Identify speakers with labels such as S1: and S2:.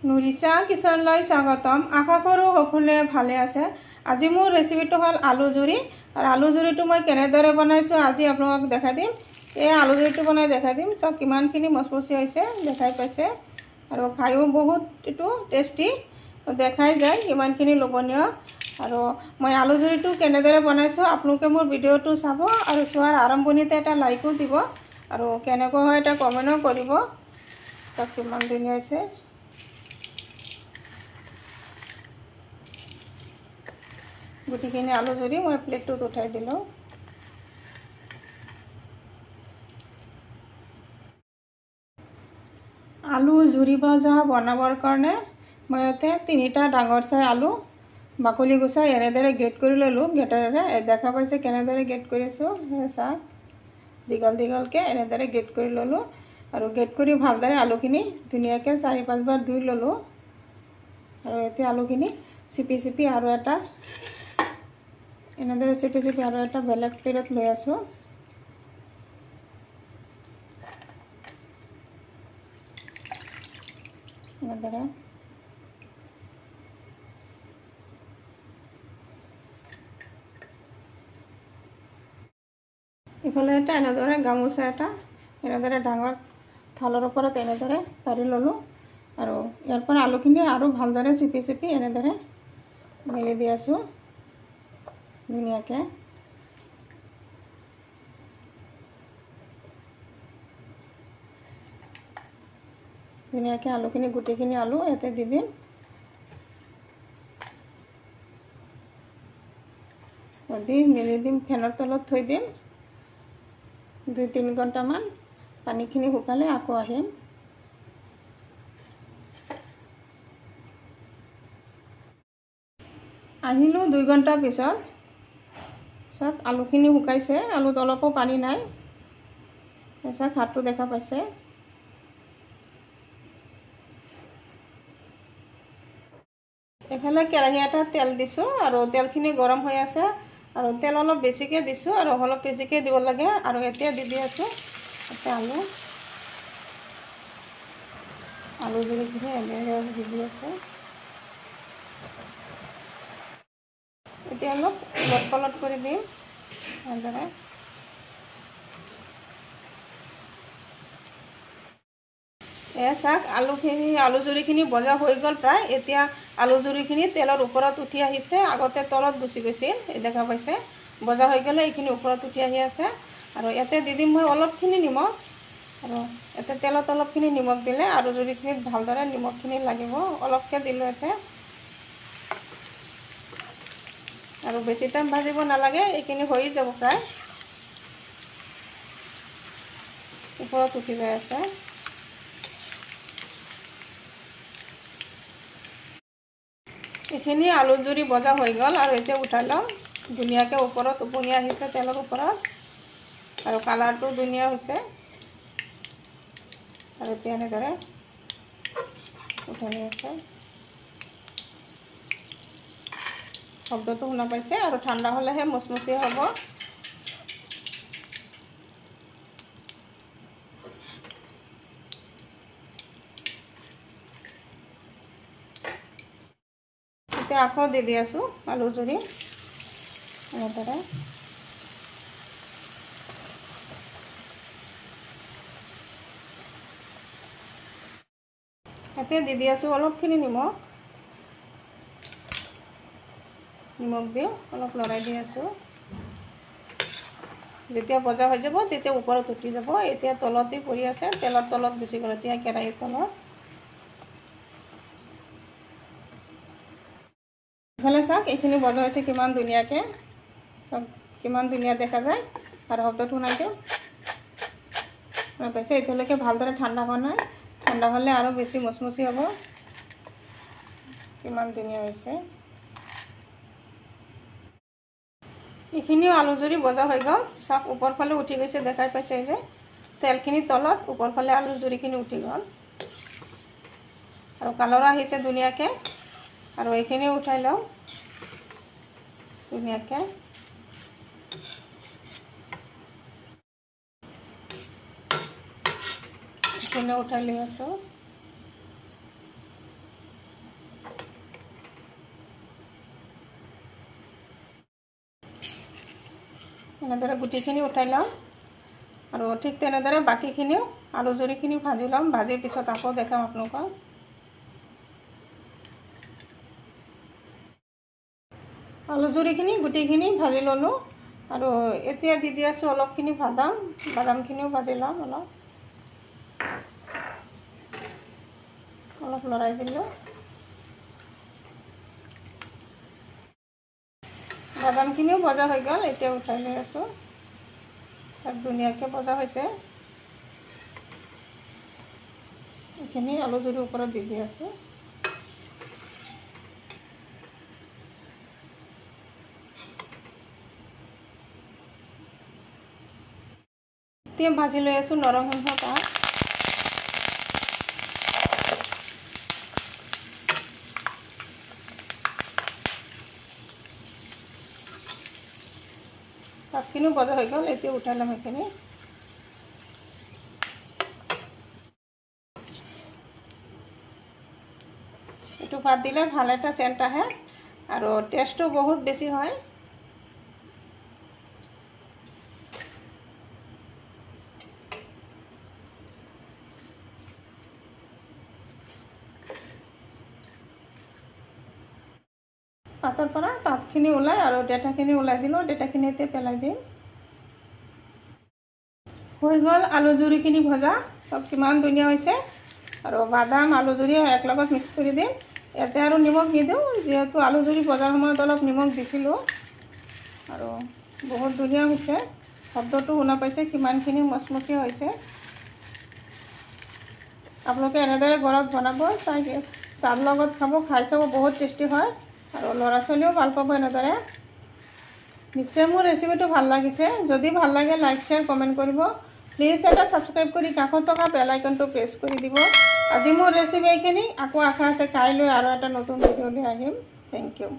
S1: নুৰিছা কিচেনলৈ স্বাগতম। আশা কৰোঁ সকলোৱে ভালে আছে। আজি মোৰ ৰেচিপিটো হ'ল আলু জুৰি। আৰু আলু জুৰিটো মই কেনেদৰে বনাইছোঁ আজি আপোনালোকক দেখাই দিম। এই আলু জুৰিটো বনাই দেখাই দিম। চব কিমানখিনি মচমচি হৈছে দেখাই পাইছে, আৰু খায়ো বহুত এইটো টেষ্টি দেখাই যায় কিমানখিনি লোভনীয়। আৰু মই আলু জুৰিটো কেনেদৰে বনাইছোঁ আপোনালোকে মোৰ ভিডিঅ'টো চাব, আৰু চোৱাৰ আৰম্ভণিতে এটা লাইকো দিব, আৰু কেনেকুৱা হয় এটা কমেণ্টো কৰিব। চব কিমান ধুনীয়া হৈছে। গুটিখিনি আলু জুৰি মই প্লেটটোত উঠাই দিলোঁ। আলু জুৰি ভজা বনাবৰ কাৰণে মই ইয়াতে 3টা ডাঙৰ চাই আলু বাকলি গুচাই এনেদৰে গ্ৰেট কৰি ল'লোঁ। গ্ৰেটাৰেৰে দেখা পাইছে কেনেদৰে গ্ৰেট কৰিছোঁ। চাওক দীঘল দীঘলকৈ এনেদৰে গ্ৰেট কৰি ল'লোঁ, আৰু গ্ৰেট কৰি ভালদৰে আলুখিনি ধুনীয়াকৈ 4-5 বাৰ ধুই ল'লোঁ। আৰু এতিয়া আলুখিনি চিপি চিপি আৰু এটা এনেদৰে চিপি চিপি আৰু এটা বেলেগ প্লেটত লৈ আছোঁ। এনেদৰে ইফালে এটা এনেদৰে গামোচা এটা এনেদৰে ডাঙৰ থালৰ ওপৰত এনেদৰে পাৰি ল'লোঁ, আৰু ইয়াৰ পৰা আলুখিনি আৰু ভালদৰে চিপি চিপি এনেদৰে মেলি দি আছোঁ ধুনীয়াকৈ। ধুনীয়াকৈ আলুখিনি গোটেইখিনি আলু ইয়াতে দি দিম। দি মেলি দিম, ফেনৰ তলত থৈ দিম 2-3 ঘণ্টামান। পানীখিনি শুকালে আকৌ আহিম। আহিলোঁ 2 ঘণ্টাৰ পিছত। চাওক আলুখিনি শুকাইছে, আলুত অলপো পানী নাই। চাওক হাতটো দেখা পাইছে। এফালে কেৰাহী এটা তেল দিছোঁ, আৰু তেলখিনি গৰম হৈ আছে, আৰু তেল অলপ বেছিকৈ দিছোঁ, আৰু অলপ বেছিকৈ দিব লাগে। আৰু এতিয়া দি আছোঁ এটা আলু জুৰিখিনি এনেদৰে দি আছে। এতিয়া অলপ লট কৰি দিম এনেদৰে। চাওক আলু জুৰিখিনি ভজা হৈ গ'ল প্ৰায়। এতিয়া আলু জুৰিখিনি তেলৰ ওপৰত উঠি আহিছে। আগতে তলত গুচি গৈছিল, দেখা পাইছে। ভজা হৈ গ'লে এইখিনি ওপৰত উঠি আহি আছে। আৰু ইয়াতে দি দিম মই অলপখিনি নিমখ, আৰু ইয়াতে তেলত অলপখিনি নিমখ দিলে আলু জুৰিখিনিত ভালদৰে নিমখখিনি লাগিব। অলপকৈ দিলোঁ ইয়াতে, আৰু বেছি টাইম ভাজিব নালাগে, এইখিনি হৈ যাব প্ৰায়। ওপৰত উঠি গৈ আছে। এইখিনি আলু জুৰি ভজা হৈ গ'ল, আৰু এতিয়া উঠাই লওঁ। ধুনীয়াকৈ ওপৰত উপঙি আহিছে তেলৰ ওপৰত, আৰু কালাৰটো ধুনীয়া হৈছে। আৰু এতিয়া এনেদৰে উঠাই আছে। শব্দটো শুনা পাইছে, আৰু ঠাণ্ডা হ'লেহে মচমচীয়া হ'ব। এতিয়া আকৌ দি আছোঁ আলু জুৰি এনেদৰে। এতিয়া দি আছোঁ অলপখিনি নিমখ দি অলপ লৰাই দি আছোঁ। যেতিয়া ভজা হৈ যাব তেতিয়া ওপৰত উঠি যাব। এতিয়া তলতে পৰি আছে, তেলৰ তলত গুচি গ'ল। এতিয়া কেৰাহীৰ তলত ইফালে চাওক এইখিনি ভজা হৈছে কিমান ধুনীয়াকৈ। চব কিমান ধুনীয়া দেখা যায়। আৰু শব্দটো শুনাই দিওঁ, শুনা পাইছে। এতিয়ালৈকে ভালদৰে ঠাণ্ডা হোৱা নাই, ঠাণ্ডা হ'লে আৰু বেছি মচমচি হ'ব। কিমান ধুনীয়া হৈছে। এইখিনিও আলু জুৰি ভজা হৈ গ'ল। চাওক ওপৰ ফালে উঠি গৈছে, দেখাই পাইছে যে তেলখিনি তলত, ওপৰ ফালে আলু জুৰিখিনি উঠি গ'ল, আৰু কালাৰো আহিছে ধুনীয়াকৈ। আৰু এইখিনিও উঠাই লওঁ ধুনীয়াকৈ। এইখিনি উঠাই লৈ আছোঁ। এনেদৰে গুটিখিনি উঠাই লওঁ আৰু ঠিক তেনেদৰে বাকীখিনিও আলু জুৰিখিনি ভাজি ল'ম। ভাজিৰ পিছত আকৌ দেখাম আপোনালোকক। আলু জুৰিখিনি গুটিখিনি ভাজি ল'লোঁ আৰু এতিয়া দি আছোঁ অলপখিনি বাদামখিনিও ভাজি ল'ম। অলপ লৰাই দিলোঁ। বাদামখিনিও ভজা হৈ গ'ল। এতিয়া উঠাই লৈ আছোঁ। তাক ধুনীয়াকৈ ভজা হৈছে। এইখিনি আলু জুৰিৰ ওপৰত দি আছোঁ। এতিয়া ভাজি লৈ আছোঁ নৰসিংহ পাত। পাতখিনিও ভজা হৈ গ'ল। এতিয়া উঠাই ল'ম সেইখিনি। এইটো পাত দিলে ভাল এটা চেণ্ট আহে আৰু টেষ্টটো বহুত বেছি হয়। পাতৰ পৰা পাতখিনি ওলাই আৰু ডেটাখিনি ওলাই দিলোঁ। ডেটাখিনি এতিয়া পেলাই দিম। হৈ গ'ল আলু জুৰিখিনি ভজা। চব কিমান ধুনীয়া হৈছে। আৰু বাদাম আলু জুৰি একেলগত মিক্স কৰি দিম। ইয়াতে আৰু নিমখ নিদিওঁ, যিহেতু আলু জুৰি ভজাৰ সময়ত অলপ নিমখ দিছিলোঁ। আৰু বহুত ধুনীয়া হৈছে। শব্দটো শুনা পাইছে কিমানখিনি মচমচীয়া হৈছে। আপোনালোকে এনেদৰে ঘৰত বনাব, চাহৰ লগত খাব, খাই চাব, বহুত টেষ্টি হয় আৰু ল'ৰা ছোৱালীও ভাল পাব এনেদৰে। নিশ্চয় মোৰ ৰেচিপিটো ভাল লাগিছে। যদি ভাল লাগে লাইক শ্বেয়াৰ কমেণ্ট কৰিব। প্লিজ এটা ছাবস্ক্ৰাইব কৰি কাষত থকা বেল আইকনটো প্ৰেছ কৰি দিব। আজি মোৰ ৰেচিপি এইখিনি। আকৌ আশা আছে কাইলৈ আৰু এটা নতুন ভিডিঅ' লৈ আহিম। Thank U.